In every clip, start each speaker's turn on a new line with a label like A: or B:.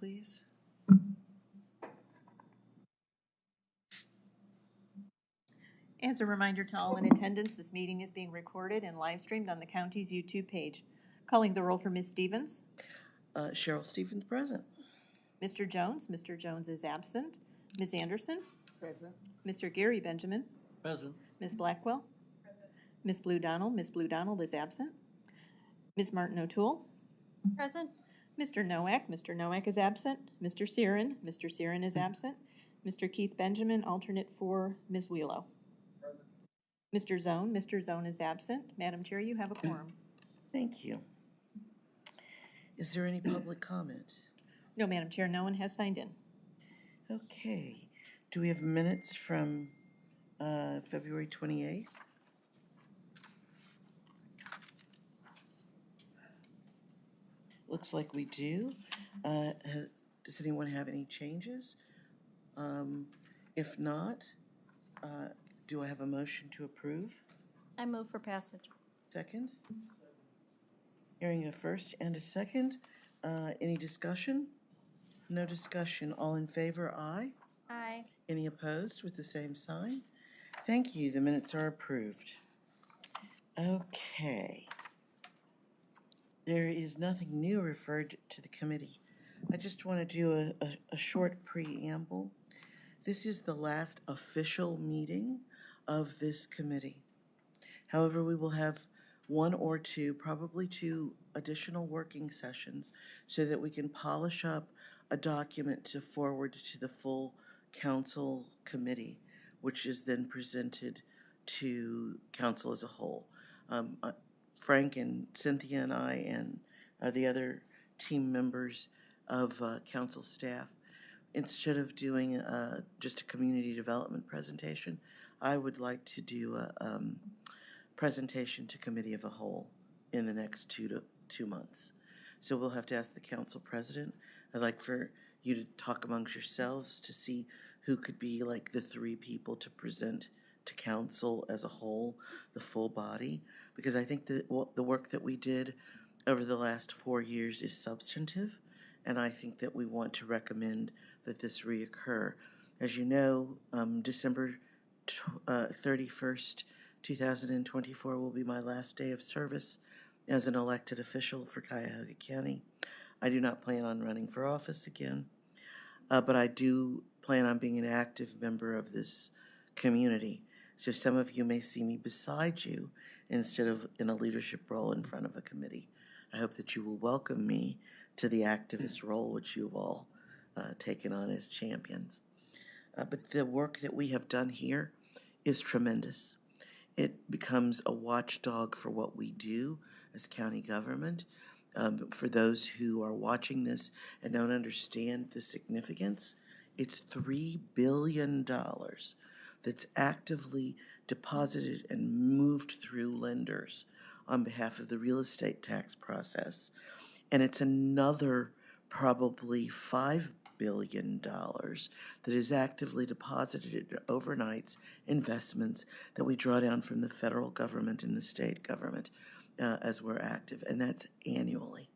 A: Please.
B: As a reminder to all in attendance, this meeting is being recorded and live streamed on the county's YouTube page. Calling the roll for Ms. Stevens.
A: Cheryl Stevens, present.
B: Mr. Jones. Mr. Jones is absent. Ms. Anderson.
C: Present.
B: Mr. Gary Benjamin.
C: Present.
B: Ms. Blackwell. Present. Ms. Blue Donald. Ms. Blue Donald is absent. Ms. Martin O'Toole.
D: Present.
B: Mr. Nowak. Mr. Nowak is absent. Mr. Siren. Mr. Siren is absent. Mr. Keith Benjamin, alternate for Ms. Wheelo.
C: Present.
B: Mr. Zone. Mr. Zone is absent. Madam Chair, you have a quorum.
A: Thank you. Is there any public comment?
B: No, Madam Chair, no one has signed in.
A: Okay. Do we have minutes from February 28th? Looks like we do. Does anyone have any changes? If not, do I have a motion to approve?
C: I move for passage.
A: Second? Hearing a first and a second. Any discussion? No discussion. All in favor, aye.
C: Aye.
A: Any opposed with the same sign? Thank you. The minutes are approved. Okay. There is nothing new referred to the committee. I just want to do a short preamble. This is the last official meeting of this committee. However, we will have one or two, probably two additional working sessions so that we can polish up a document to forward to the full council committee, which is then presented to council as a whole. Frank and Cynthia and I and the other team members of council staff, instead of doing just a community development presentation, I would like to do a presentation to committee of a whole in the next 2 months. So we'll have to ask the council president. I'd like for you to talk amongst yourselves to see who could be like the 3 people to present to council as a whole, the full body, because I think that the work that we did over the last 4 years is substantive, and I think that we want to recommend that this reoccur. As you know, December 31st, 2024 will be my last day of service as an elected official for Cuyahoga County. I do not plan on running for office again, but I do plan on being an active member of this community. So some of you may see me beside you instead of in a leadership role in front of a committee. I hope that you will welcome me to the activist role which you've all taken on as champions. But the work that we have done here is tremendous. It becomes a watchdog for what we do as county government. For those who are watching this and don't understand the significance, it's $3 billion that's actively deposited and moved through lenders on behalf of the real estate tax process. And it's another probably $5 billion that is actively deposited in overnights investments that we draw down from the federal government and the state government as we're active, and that's annually.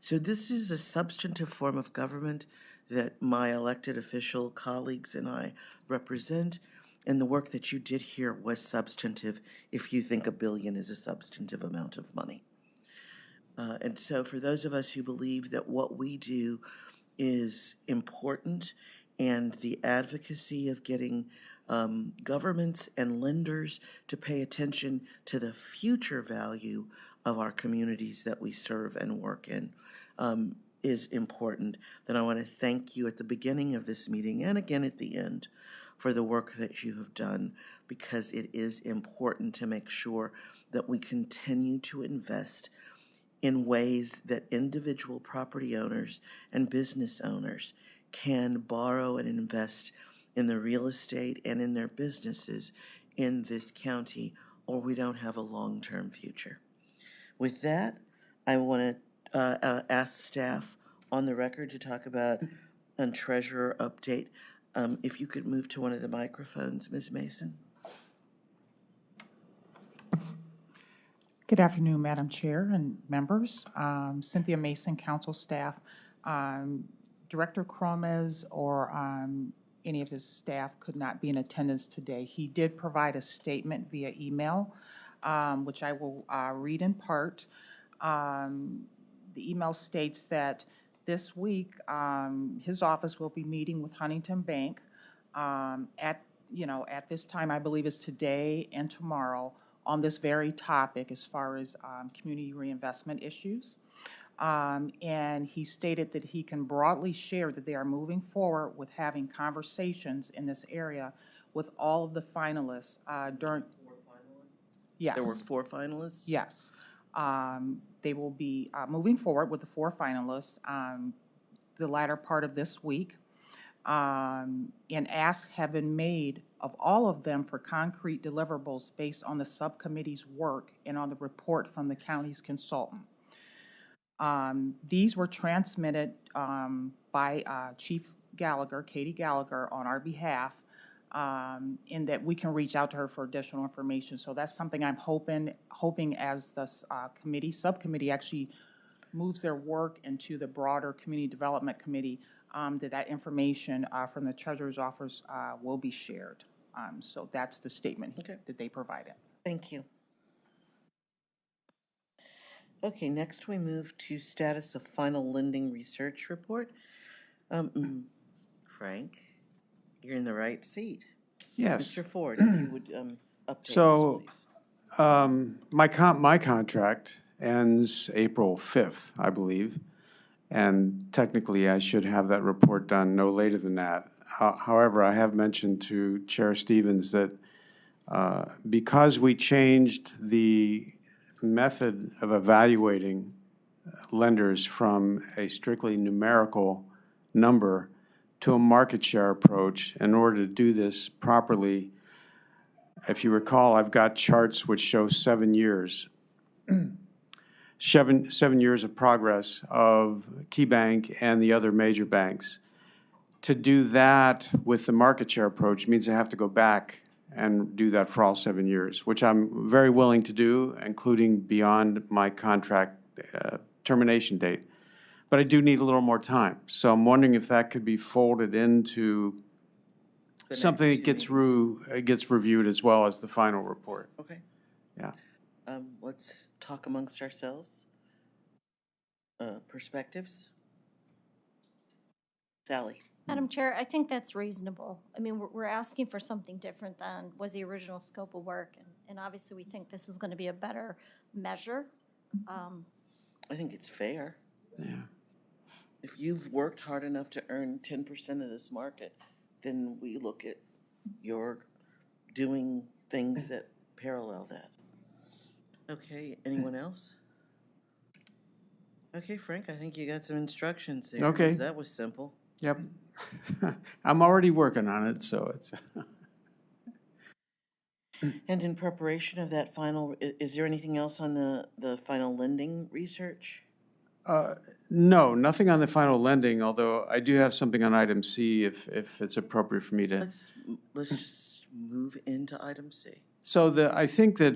A: So this is a substantive form of government that my elected official colleagues and I represent, and the work that you did here was substantive if you think $1 billion is a substantive amount of money. And so for those of us who believe that what we do is important and the advocacy of getting governments and lenders to pay attention to the future value of our communities that we serve and work in is important, then I want to thank you at the beginning of this meeting and again at the end for the work that you have done, because it is important to make sure that we continue to invest in ways that individual property owners and business owners can borrow and invest in the real estate and in their businesses in this county, or we don't have a long-term future. With that, I want to ask staff on the record to talk about a treasurer update. If you could move to one of the microphones, Ms. Mason.
D: Good afternoon, Madam Chair and members. Cynthia Mason, council staff. Director Cromez or any of his staff could not be in attendance today. He did provide a statement via email, which I will read in part. The email states that this week his office will be meeting with Huntington Bank at this time, I believe is today and tomorrow, on this very topic as far as community reinvestment issues. And he stated that he can broadly share that they are moving forward with having conversations in this area with all of the finalists during.
A: 4 finalists?
D: Yes.
A: There were 4 finalists?
D: Yes. They will be moving forward with the 4 finalists the latter part of this week. And asks have been made of all of them for concrete deliverables based on the subcommittee's work and on the report from the county's consultant. These were transmitted by Chief Gallagher, Katie Gallagher, on our behalf, in that we can reach out to her for additional information. So that's something I'm hoping as the subcommittee actually moves their work into the broader Community Development Committee, that information from the Treasurer's Office will be shared. So that's the statement that they provided.
A: Thank you. Okay, next we move to status of final lending research report. Frank, you're in the right seat.
E: Yes.
A: Mr. Ford, if you would update
E: So,
A: us, please.
E: my contract ends April 5th, I believe, and technically I should have that report done no later than that. However, I have mentioned to Chair Stevens that because we changed the method of evaluating lenders from a strictly numerical number to a market share approach, in order to do this properly, if you recall, I've got charts which show 7 years. 7 years of progress of KeyBank and the other major banks. To do that with the market share approach means I have to go back and do that for all 7 years, which I'm very willing to do, including beyond my contract termination date. But I do need a little more time. So I'm wondering if that could be folded into something that gets reviewed as well as the final report.
A: Okay.
E: Yeah.
A: Let's talk amongst ourselves. Perspectives? Sally?
C: Madam Chair, I think that's reasonable. I mean, we're asking for something different than was the original scope of work, and obviously we think this is going to be a better measure.
A: I think it's fair.
E: Yeah.
A: If you've worked hard enough to earn 10% of this market, then we look at your doing things that parallel that. Okay, anyone else? Okay, Frank, I think you got some instructions there.
E: Okay.
A: 'Cause that was simple.
E: Yep. I'm already working on it, so it's.
A: And in preparation of that final, is there anything else on the final lending research?
E: No, nothing on the final lending, although I do have something on item C if it's appropriate for me to.
A: Let's just move into item C.
E: So I think that,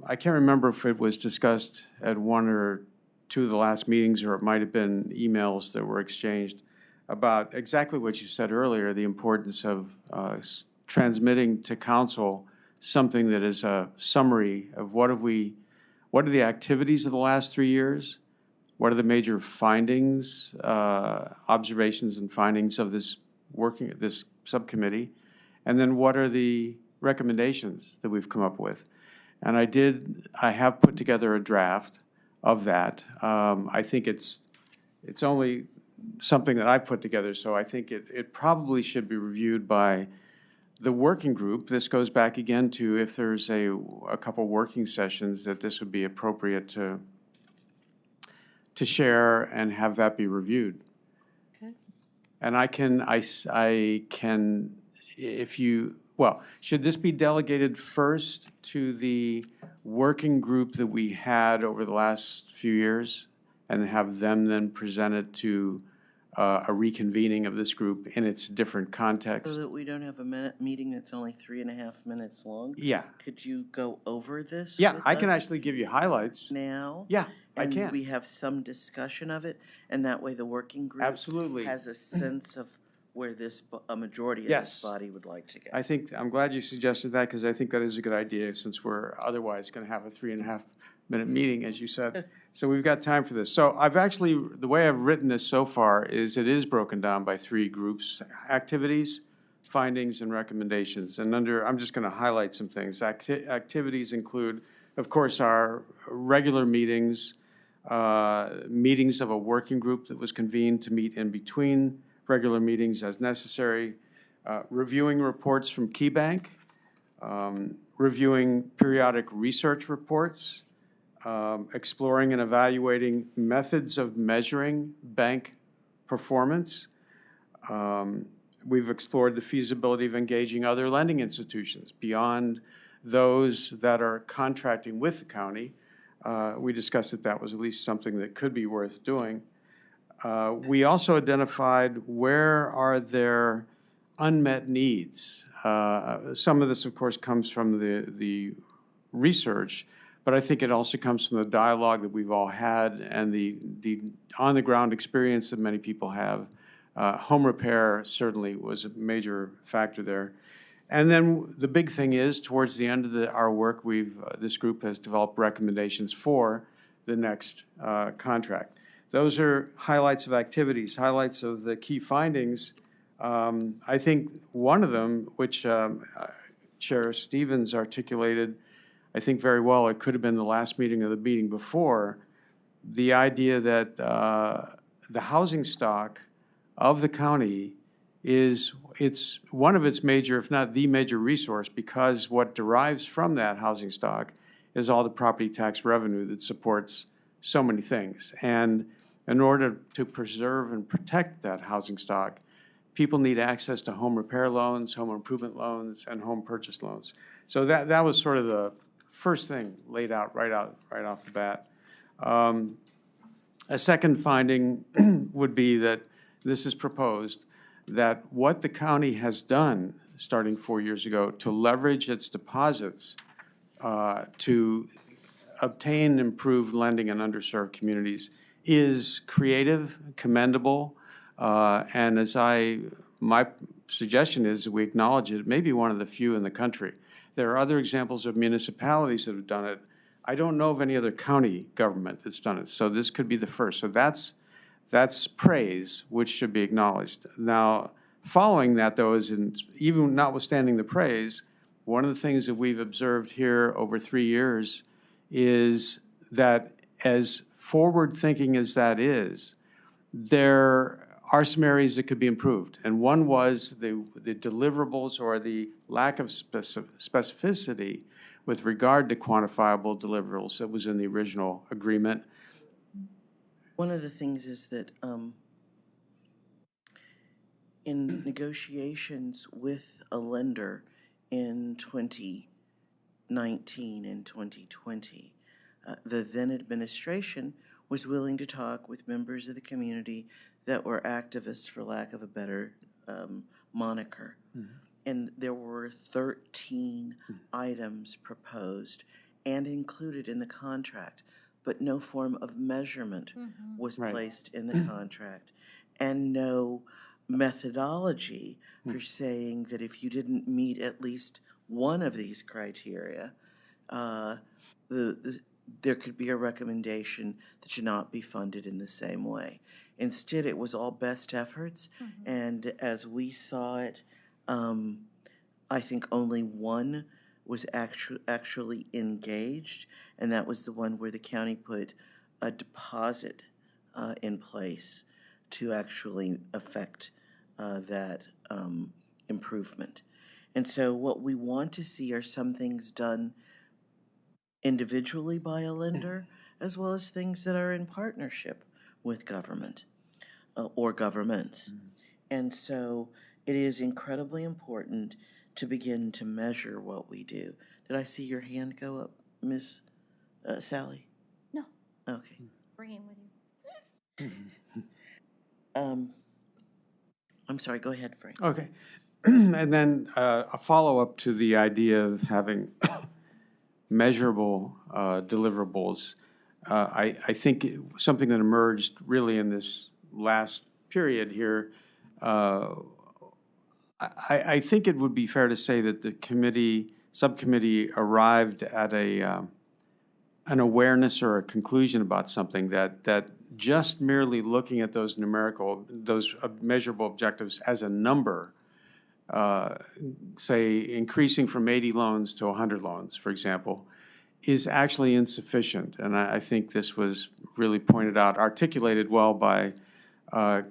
E: I can't remember if it was discussed at one or two of the last meetings, or it might have been emails that were exchanged about exactly what you said earlier, the importance of transmitting to council something that is a summary of what are the activities of the last 3 years? What are the major findings, observations and findings of this subcommittee? And then what are the recommendations that we've come up with? And I have put together a draft of that. I think it's only something that I put together, so I think it probably should be reviewed by the working group. This goes back again to if there's a couple working sessions that this would be appropriate to share and have that be reviewed.
A: Okay.
E: And I can, should this be delegated first to the working group that we had over the last few years and have them then present it to a reconvening of this group in its different context?
A: So that we don't have a meeting that's only 3.5 minutes long?
E: Yeah.
A: Could you go over this?
E: Yeah,
A: with
E: I can
A: us
E: actually give you highlights.
A: now?
E: Yeah, I
A: And
E: can.
A: we have some discussion of it, and that way the working group
E: Absolutely.
A: has a sense of where a majority of
E: Yes.
A: this body would like to go.
E: I'm glad you suggested that, because I think that is a good idea, since we're otherwise going to have a 3.5-minute meeting, as you said. So we've got time for this. So the way I've written this so far is it is broken down by 3 groups: activities, findings, and recommendations. And I'm just going to highlight some things. Activities include, of course, our regular meetings, meetings of a working group that was convened to meet in between regular meetings as necessary, reviewing reports from KeyBank, reviewing periodic research reports, exploring and evaluating methods of measuring bank performance. We've explored the feasibility of engaging other lending institutions beyond those that are contracting with the county. We discussed that that was at least something that could be worth doing. We also identified where are there unmet needs. Some of this, of course, comes from the research, but I think it also comes from the dialogue that we've all had and the on-the-ground experience that many people have. Home repair certainly was a major factor there. And then the big thing is, towards the end of our work, this group has developed recommendations for the next contract. Those are highlights of activities, highlights of the key findings. I think one of them, which Chair Stevens articulated, I think very well, it could have been the last meeting or the meeting before, the idea that the housing stock of the county it's one of its major, if not the major resource, because what derives from that housing stock is all the property tax revenue that supports so many things. And in order to preserve and protect that housing stock, people need access to home repair loans, home improvement loans, and home purchase loans. So that was sort of the first thing laid out right off the bat. A second finding would be that this is proposed, that what the county has done starting 4 years ago to leverage its deposits to obtain improved lending in underserved communities is creative, commendable, and my suggestion is that we acknowledge it may be one of the few in the country. There are other examples of municipalities that have done it. I don't know of any other county government that's done it, so this could be the first. So that's praise, which should be acknowledged. Now, following that, though, even notwithstanding the praise, one of the things that we've observed here over 3 years is that as forward-thinking as that is, there are some areas that could be improved. And one was the deliverables or the lack of specificity with regard to quantifiable deliverables that was in the original agreement.
A: One of the things is that in negotiations with a lender in 2019 and 2020, the then administration was willing to talk with members of the community that were activists, for lack of a better moniker. Mm-hmm. And there were 13 items proposed and included in the contract, but no form of measurement was placed in the contract, and no methodology for saying that if you didn't meet at least one of these criteria, there could be a recommendation that should not be funded in the same way. Instead, it was all best efforts, and as we saw it, I think only one was actually engaged, and that was the one where the county put a deposit in place to actually affect that improvement. And so what we want to see are some things done individually by a lender, as well as things that are in partnership with government or governments. And so it is incredibly important to begin to measure what we do. Did I see your hand go up, Miss Sally?
C: No.
A: Okay.
C: Agreeing with you.
A: I'm sorry, go ahead, Frank.
E: Okay. And then a follow-up to the idea of having measurable deliverables. I think something that emerged really in this last period here, I think it would be fair to say that the subcommittee arrived at an awareness or a conclusion about something that just merely looking at those measurable objectives as a number, say increasing from 80 loans to 100 loans, for example, is actually insufficient. And I think this was really pointed out, articulated well by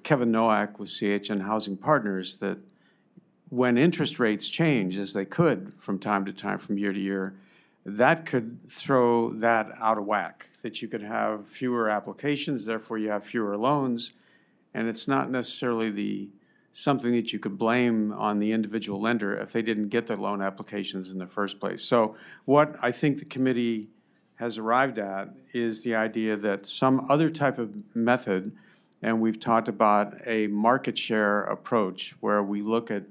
E: Kevin Nowak with CHN Housing Partners, that when interest rates change, as they could from time to time, from year to year, that could throw that out of whack, that you could have fewer applications, therefore you have fewer loans, and it's not necessarily something that you could blame on the individual lender if they didn't get the loan applications in the first place. So what I think the committee has arrived at is the idea that some other type of method, and we've talked about a market share approach where we look at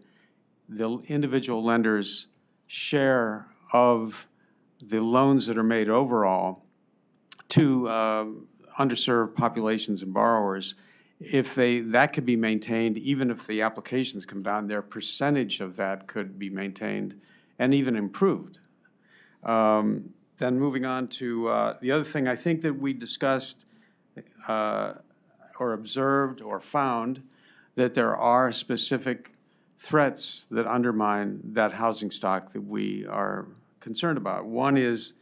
E: the individual lender's share of the loans that are made overall to underserved populations and borrowers. If that could be maintained, even if the applications come down, their percentage of that could be maintained and even improved. Then moving on to the other thing, I think that we discussed or observed or found that there are specific threats that undermine that housing stock that we are concerned about. One is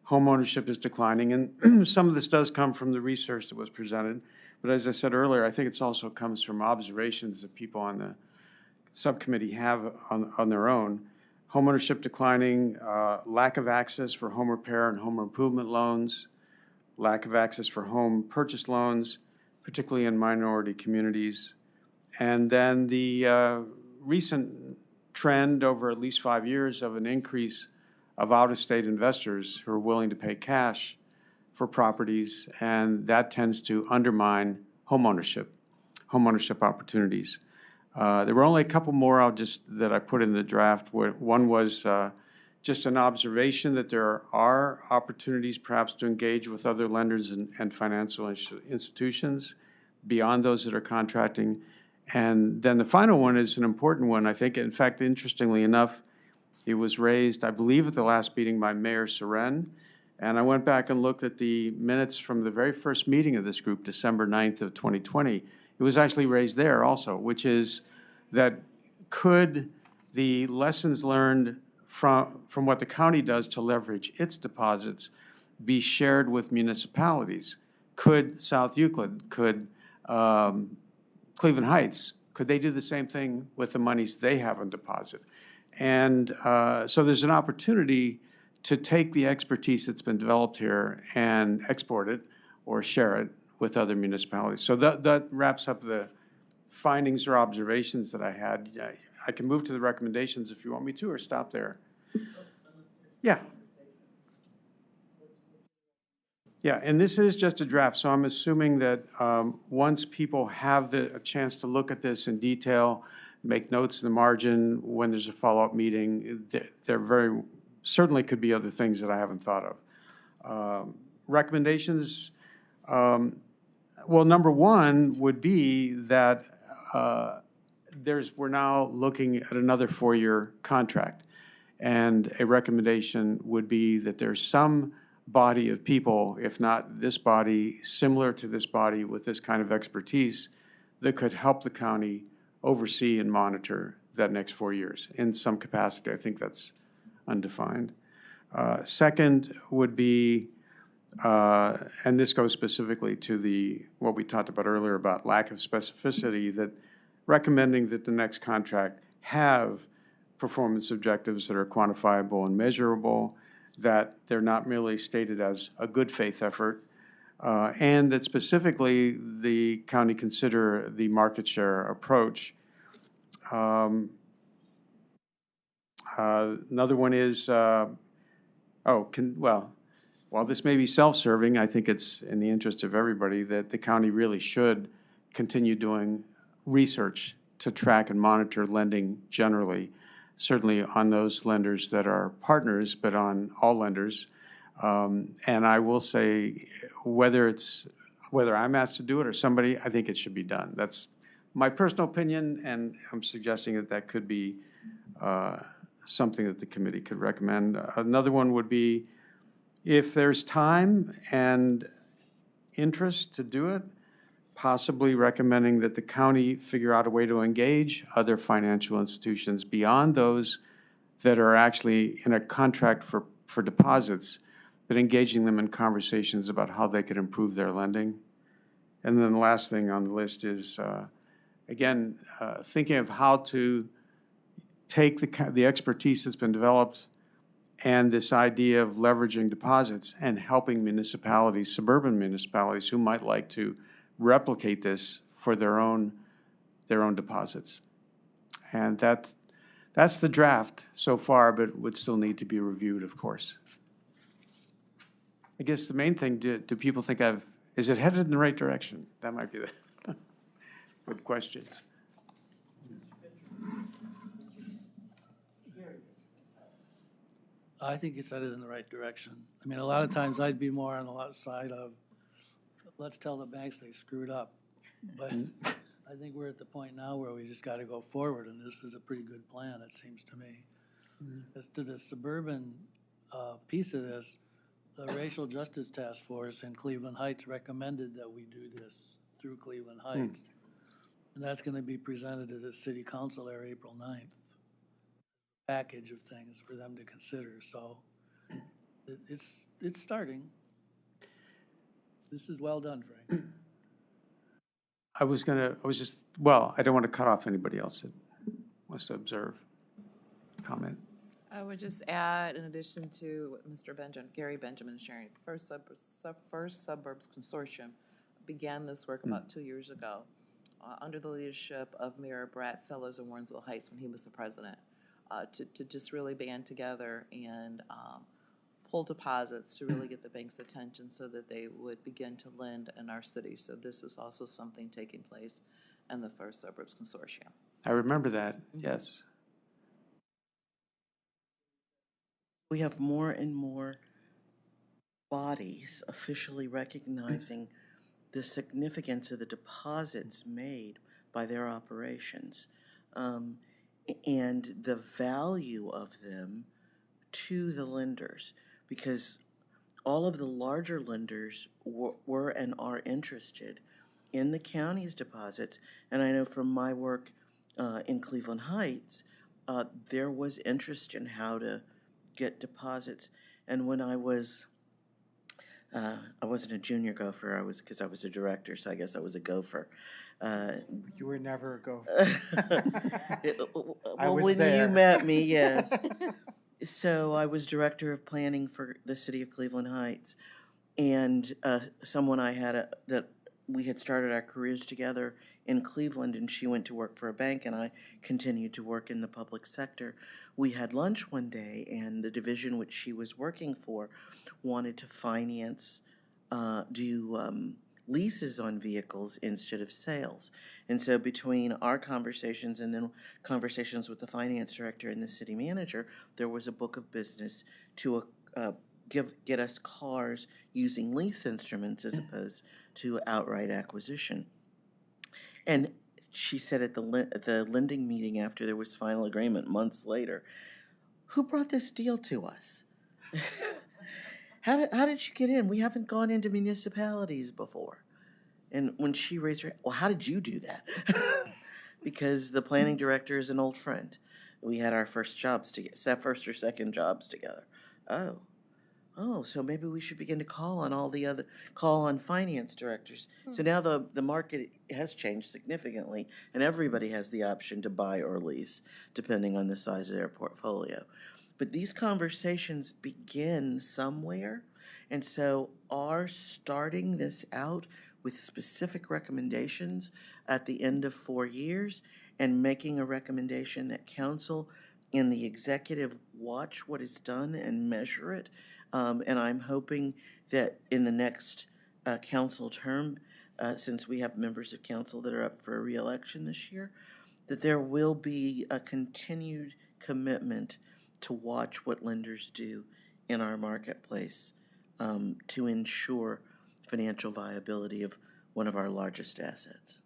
E: home ownership is declining, and some of this does come from the research that was presented. But as I said earlier, I think it also comes from observations that people on the subcommittee have on their own. Home ownership declining, lack of access for home repair and home improvement loans, lack of access for home purchase loans, particularly in minority communities. And then the recent trend over at least 5 years of an increase of out-of-state investors who are willing to pay cash for properties, and that tends to undermine home ownership opportunities. There were only a couple more that I put in the draft. One was just an observation that there are opportunities perhaps to engage with other lenders and financial institutions beyond those that are contracting. And then the final one is an important one, I think. In fact, interestingly enough, it was raised, I believe, at the last meeting by Mayor Seren. And I went back and looked at the minutes from the very first meeting of this group, December 9th of 2020. It was actually raised there also, which is that could the lessons learned from what the county does to leverage its deposits be shared with municipalities? Could South Euclid, could Cleveland Heights, could they do the same thing with the monies they have on deposit? And so there's an opportunity to take the expertise that's been developed here and export it or share it with other municipalities. So that wraps up the findings or observations that I had. I can move to the recommendations if you want me to, or stop there. Yeah. Yeah, and this is just a draft, so I'm assuming that once people have a chance to look at this in detail, make notes in the margin when there's a follow-up meeting, there very certainly could be other things that I haven't thought of. Recommendations, well, number one would be that we're now looking at another 4-year contract. And a recommendation would be that there's some body of people, if not this body, similar to this body with this kind of expertise, that could help the county oversee and monitor that next 4 years in some capacity. I think that's undefined. Second would be, and this goes specifically to what we talked about earlier about lack of specificity, that recommending that the next contract have performance objectives that are quantifiable and measurable, that they're not merely stated as a good faith effort, and that specifically the county consider the market share approach. Another one is, while this may be self-serving, I think it's in the interest of everybody that the county really should continue doing research to track and monitor lending generally, certainly on those lenders that are partners, but on all lenders. And I will say, whether I'm asked to do it or somebody, I think it should be done. That's my personal opinion, and I'm suggesting that could be something that the committee could recommend. Another one would be, if there's time and interest to do it, possibly recommending that the county figure out a way to engage other financial institutions beyond those that are actually in a contract for deposits, but engaging them in conversations about how they could improve their lending. And then the last thing on the list is, again, thinking of how to take the expertise that's been developed and this idea of leveraging deposits and helping municipalities, suburban municipalities who might like to replicate this for their own deposits. And that's the draft so far, but would still need to be reviewed, of course. I guess the main thing, do people think is it headed in the right direction? That might be the good question.
F: I think it's headed in the right direction. I mean, a lot of times I'd be more on the side of, let's tell the banks they screwed up. But I think we're at the point now where we just got to go forward, and this is a pretty good plan, it seems to me. As to the suburban piece of this, the Racial Justice Task Force in Cleveland Heights recommended that we do this through Cleveland Heights. And that's going to be presented to the city council there April 9th. Package of things for them to consider. So it's starting. This is well done, Frank.
E: I don't want to cut off anybody else that wants to observe, comment.
G: I would just add, in addition to what Gary Benjamin is sharing, First Suburbs Consortium began this work about 2 years ago under the leadership of Mayor Brad Sellers in Warrensville Heights when he was the president. To just really band together and pull deposits to really get the bank's attention so that they would begin to lend in our city. So this is also something taking place in the First Suburbs Consortium.
E: I remember that, yes.
A: We have more and more bodies officially recognizing the significance of the deposits made by their operations. And the value of them to the lenders, because all of the larger lenders were and are interested in the county's deposits. And I know from my work in Cleveland Heights, there was interest in how to get deposits. And when I wasn't a junior gopher, because I was a director, so I guess I was a gopher.
H: You were never a gopher.
A: Well, when you met me, yes. So I was director of planning for the city of Cleveland Heights, and someone I had that we had started our careers together in Cleveland, and she went to work for a bank, and I continued to work in the public sector. We had lunch one day, and the division which she was working for wanted to finance, leases on vehicles instead of sales. And so between our conversations and then conversations with the finance director and the city manager, there was a book of business to get us cars using lease instruments as opposed to outright acquisition. And she said at the lending meeting after there was final agreement months later, who brought this deal to us? How did you get in? We haven't gone into municipalities before. And when she raised her, well, how did you do that? Because the planning director is an old friend. We had our first or second jobs together. Oh, so maybe we should begin to call on finance directors. So now the market has changed significantly, and everybody has the option to buy or lease, depending on the size of their portfolio. But these conversations begin somewhere, and so our starting this out with specific recommendations at the end of 4 years and making a recommendation that council and the executive watch what is done and measure it. And I'm hoping that in the next council term, since we have members of council that are up for a re-election this year, that there will be a continued commitment to watch what lenders do in our marketplace to ensure financial viability of one of our largest assets.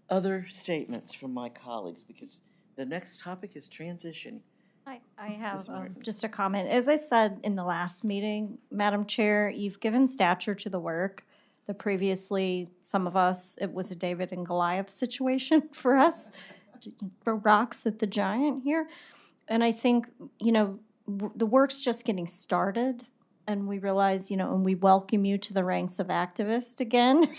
A: Other statements from my colleagues, because the next topic is transition.
C: I have
A: Ms. Martin.
C: just a comment. As I said in the last meeting, Madam Chair, you've given stature to the work. The previously, some of us, it was a David and Goliath situation for us, for rocks at the giant here. And I think, the work's just getting started, and we realize, and we welcome you to the ranks of activists again.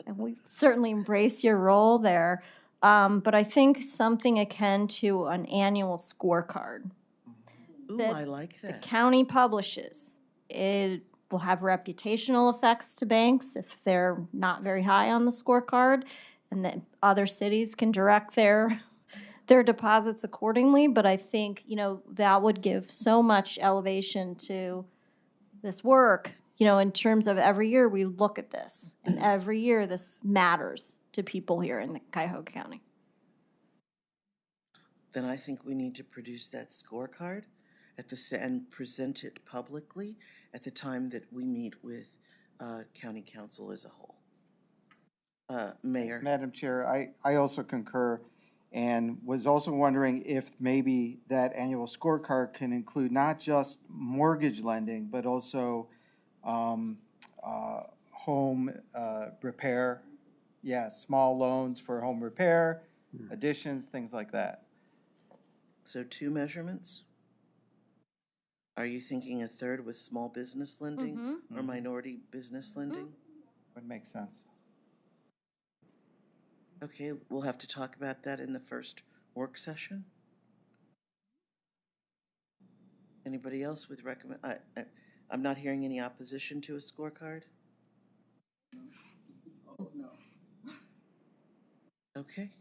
C: And we certainly embrace your role there. But I think something akin to an annual scorecard
A: Ooh,
C: that
A: I like
C: the
A: that.
C: county publishes. It will have reputational effects to banks if they're not very high on the scorecard, and that other cities can direct their deposits accordingly. But I think, that would give so much elevation to this work, in terms of every year we look at this, and every year this matters to people here in the Cuyahoga County.
A: Then I think we need to produce that scorecard and present it publicly at the time that we meet with county council as a whole. Mayor.
H: Madam Chair, I also concur and was also wondering if maybe that annual scorecard can include not just mortgage lending, but also home repair. Yeah, small loans for home repair, additions, things like that.
A: So 2 measurements? Are you thinking a third with small business lending or minority business lending?
H: Would make sense.
A: Okay, we'll have to talk about that in the first work session. Anybody else with I'm not hearing any opposition to a scorecard?
I: Oh, no.
A: Okay.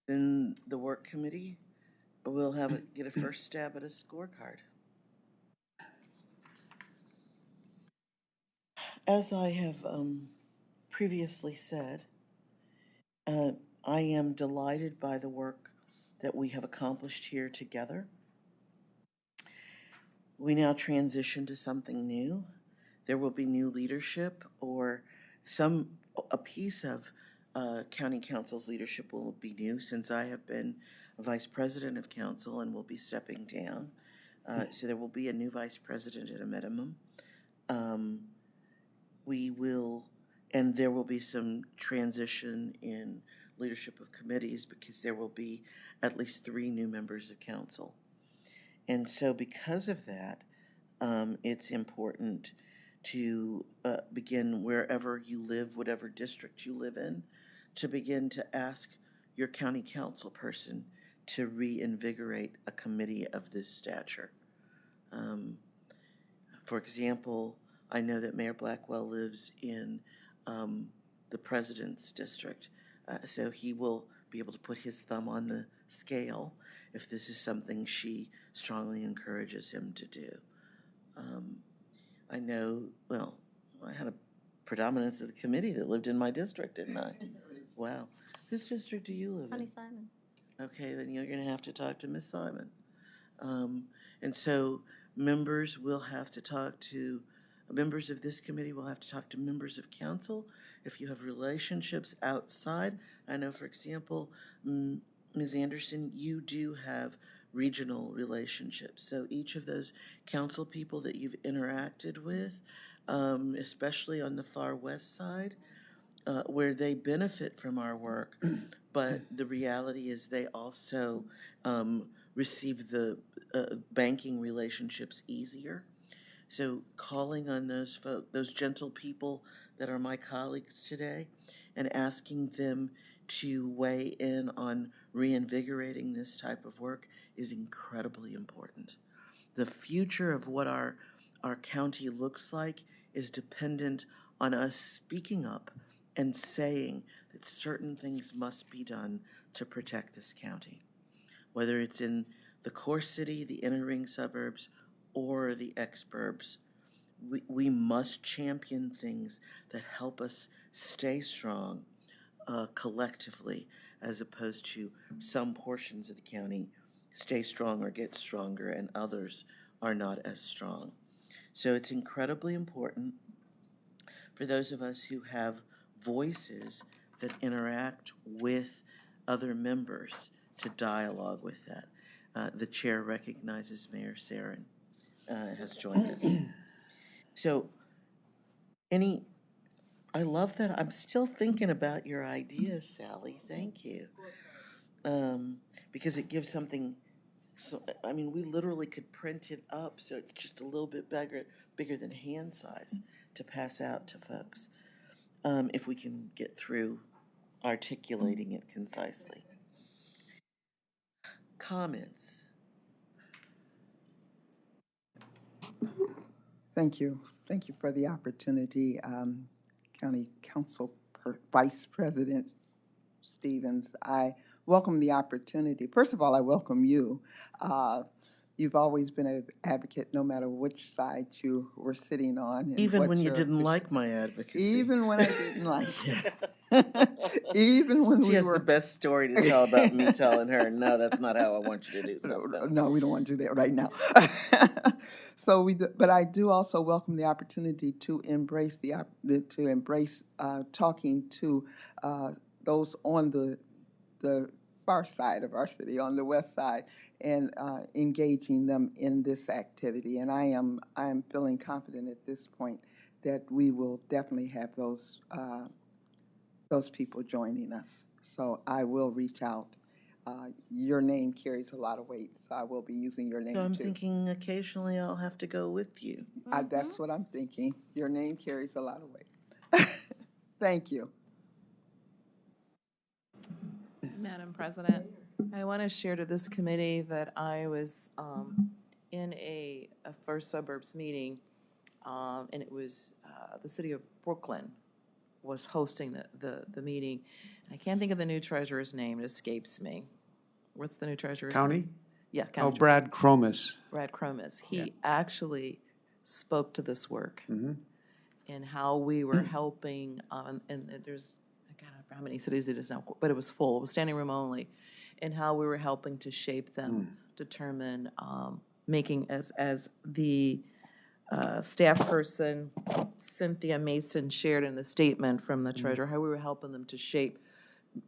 A: Then the work committee will get a first stab at a scorecard. As I have previously said, I am delighted by the work that we have accomplished here together. We now transition to something new. There will be new leadership, or a piece of county council's leadership will be new, since I have been vice president of council and will be stepping down. So there will be a new vice president at a minimum. And there will be some transition in leadership of committees, because there will be at least 3 new members of council. And so because of that, it's important to begin wherever you live, whatever district you live in, to begin to ask your county council person to reinvigorate a committee of this stature. For example, I know that Mayor Blackwell lives in the president's district, so he will be able to put his thumb on the scale if this is something she strongly encourages him to do. I know, well, I had a predominance of the committee that lived in my district, didn't I? Wow. Whose district do you live in?
C: Honey Simon.
A: Okay, then you're going to have to talk to Miss Simon. And so members will have to talk to, members of this committee will have to talk to members of council. If you have relationships outside, I know, for example, Ms. Anderson, you do have regional relationships. So each of those council people that you've interacted with, especially on the far west side, where they benefit from our work, but the reality is they also receive the banking relationships easier. So calling on those those gentle people that are my colleagues today, and asking them to weigh in on reinvigorating this type of work is incredibly important. The future of what our county looks like is dependent on us speaking up and saying that certain things must be done to protect this county, whether it's in the core city, the inner ring suburbs, or the exurbs. We must champion things that help us stay strong collectively, as opposed to some portions of the county stay strong or get stronger and others are not as strong. So it's incredibly important for those of us who have voices that interact with other members to dialogue with that. The chair recognizes Mayor Sarin has joined us. So I love that. I'm still thinking about your ideas, Sally. Thank you. Because it gives something, so, I mean, we literally could print it up so it's just a little bit bigger than hand size to pass out to folks, if we can get through articulating it concisely. Comments?
I: Thank you. Thank you for the opportunity. County Council Vice President Stevens, I welcome the opportunity. First of all, I welcome you. You've always been an advocate no matter which side you were sitting on. And
A: Even
I: what
A: when you
I: your
A: didn't like my advocacy.
I: Even when I didn't like it. Even when
A: She
I: we
A: has
I: were.
A: the best story to tell about me telling her, no, that's not how I want you to do something.
I: No, we don't want to do that right now. So but I do also welcome the opportunity to embrace talking to those on the far side of our city, on the west side, and engaging them in this activity. And I am feeling confident at this point that we will definitely have those people joining us. So I will reach out. Your name carries a lot of weight, so I will be using your name
A: So I'm
I: too.
A: thinking occasionally I'll have to go with you.
I: That's what I'm thinking. Your name carries a lot of weight. Thank you.
G: Madam President, I want to share to this committee that I was in a First Suburbs meeting, and it was the city of Brooklyn was hosting the meeting. I can't think of the new treasurer's name. It escapes me. What's the new treasurer's
E: County?
G: name? Yeah,
E: Oh,
G: county.
E: Brad Cromus.
G: Brad Cromus. He actually spoke to this work
E: Mhm.
G: and how we were helping, and there's, I can't remember how many cities it is now, but it was full, it was standing room only, and how we were helping to shape them, determine, making, as the staff person, Cynthia Mason, shared in the statement from the treasurer, how we were helping them to shape,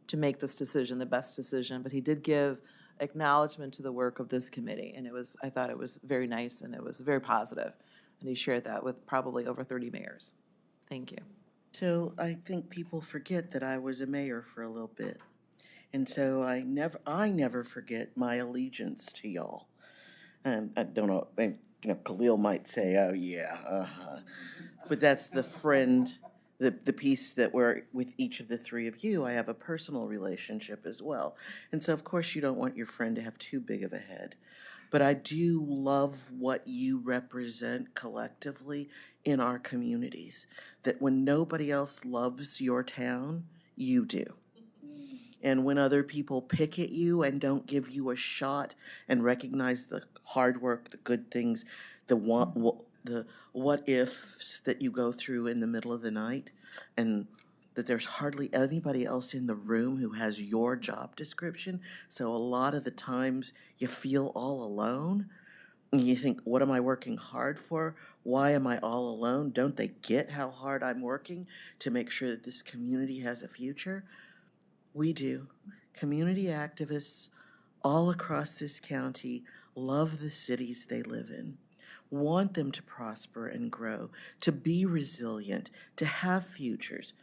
G: to make this decision, the best decision, but he did give acknowledgement to the work of this committee, and I thought it was very nice, and it was very positive. And he shared that with probably over 30 mayors. Thank you.
A: So I think people forget that I was a mayor for a little bit. And so I never forget my allegiance to y'all. I don't know, Khalil might say, oh yeah, but that's the friend, the piece that we're with each of the three of you, I have a personal relationship as well. And so of course you don't want your friend to have too big of a head. But I do love what you represent collectively in our communities, that when nobody else loves your town, you do. And when other people pick at you and don't give you a shot and recognize the hard work, the good things, the what ifs that you go through in the middle of the night, and that there's hardly anybody else in the room who has your job description. So a lot of the times you feel all alone. And you think, what am I working hard for? Why am I all alone? Don't they get how hard I'm working to make sure that this community has a future? We do. Community activists all across this county love the cities they live in, want them to prosper and grow, to be resilient, to have futures.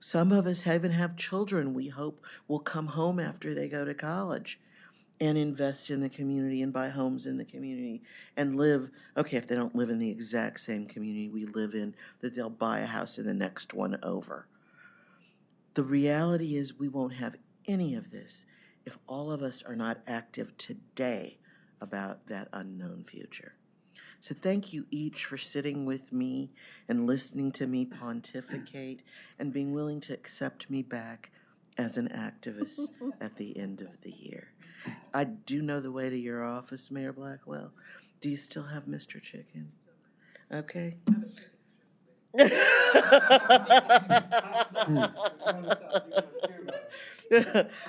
A: Some of us even have children we hope will come home after they go to college and invest in the community and buy homes in the community and live, okay, if they don't live in the exact same community we live in, that they'll buy a house in the next one over. The reality is we won't have any of this if all of us are not active today about that unknown future. So thank you each for sitting with me and listening to me pontificate and being willing to accept me back as an activist at the end of the year. I do know the way to your office, Mayor Blackwell. Do you still have Mr. Chicken? Okay.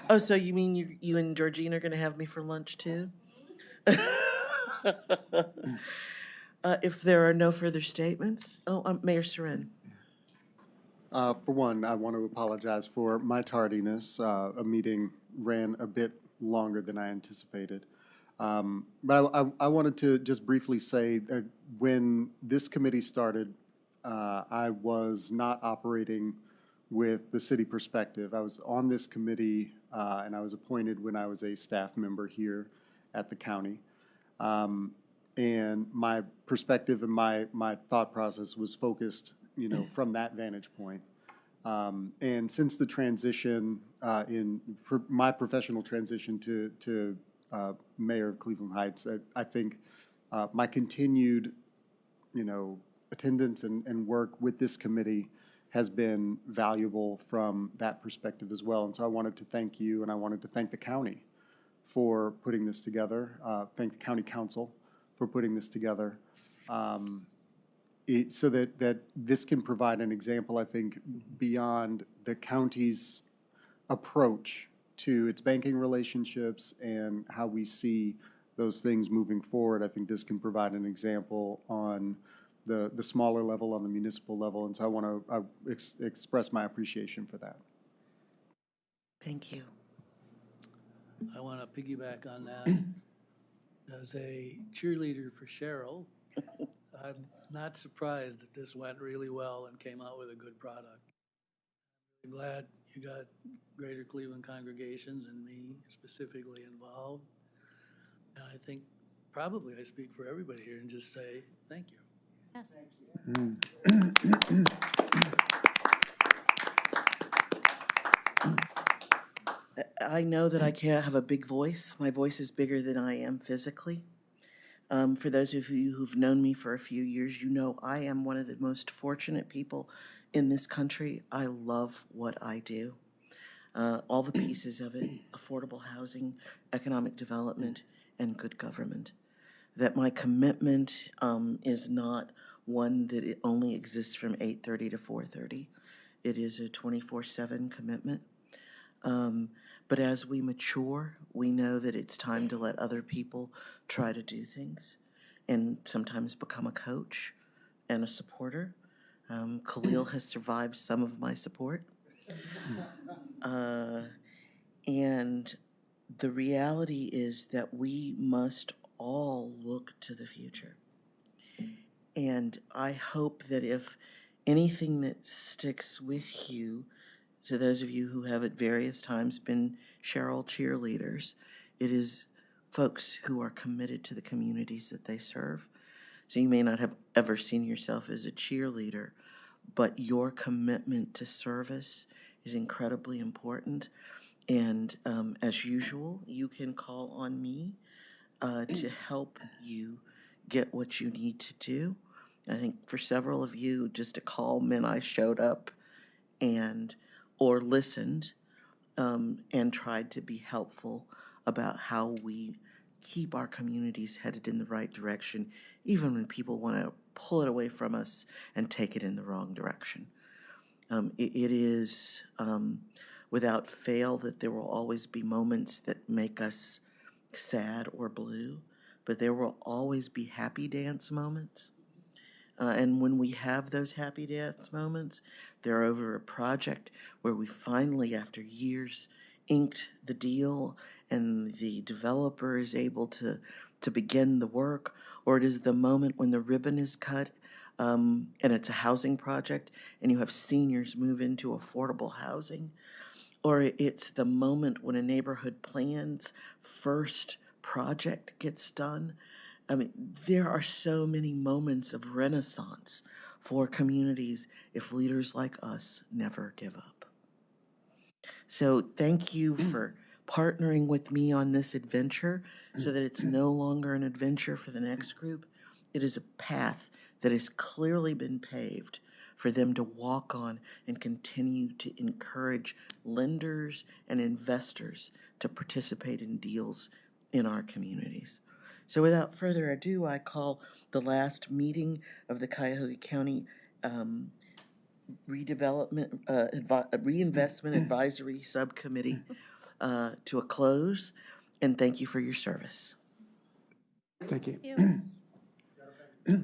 A: Oh, so you mean you and Georgine are going to have me for lunch too? If there are no further statements, Mayor Seren.
J: For one, I want to apologize for my tardiness. A meeting ran a bit longer than I anticipated. But I wanted to just briefly say that when this committee started, I was not operating with the city perspective. I was on this committee and I was appointed when I was a staff member here at the county. And my perspective and my thought process was focused, from that vantage point. And since the transition my professional transition to mayor of Cleveland Heights, I think my continued, attendance and work with this committee has been valuable from that perspective as well. And so I wanted to thank you, and I wanted to thank the county for putting this together. Thank the county council for putting this together. So that this can provide an example, I think, beyond the county's approach to its banking relationships and how we see those things moving forward. I think this can provide an example on the smaller level, on the municipal level, and so I want to express my appreciation for that.
A: Thank you.
F: I want to piggyback on that. As a cheerleader for Cheryl, I'm not surprised that this went really well and came out with a good product. I'm glad you got Greater Cleveland congregations and me specifically involved. And I think probably I speak for everybody here and just say thank you.
C: Yes.
A: I know that I can't have a big voice. My voice is bigger than I am physically. For those of you who've known me for a few years, you know I am one of the most fortunate people in this country. I love what I do. All the pieces of it, affordable housing, economic development, and good government. That my commitment is not one that it only exists from 8:30 to 4:30. It is a 24/7 commitment. But as we mature, we know that it's time to let other people try to do things and sometimes become a coach and a supporter. Khalil has survived some of my support. And the reality is that we must all look to the future. And I hope that if anything that sticks with you, to those of you who have at various times been Cheryl cheerleaders, it is folks who are committed to the communities that they serve. So you may not have ever seen yourself as a cheerleader, but your commitment to service is incredibly important. And as usual, you can call on me to help you get what you need to do. I think for several of you, just a call meant I showed up or listened and tried to be helpful about how we keep our communities headed in the right direction, even when people want to pull it away from us and take it in the wrong direction. It is without fail that there will always be moments that make us sad or blue, but there will always be happy dance moments. And when we have those happy dance moments, they're over a project where we finally, after years, inked the deal and the developer is able to begin the work, or it is the moment when the ribbon is cut and it's a housing project and you have seniors move into affordable housing, or it's the moment when a neighborhood plan's first project gets done. I mean, there are so many moments of renaissance for communities if leaders like us never give up. So thank you for partnering with me on this adventure so that it's no longer an adventure for the next group. It is a path that has clearly been paved for them to walk on and continue to encourage lenders and investors to participate in deals in our communities. So without further ado, I call the last meeting of the Cuyahoga County Reinvestment Advisory Subcommittee to a close, and thank you for your service.
E: Thank you.
C: Thank you.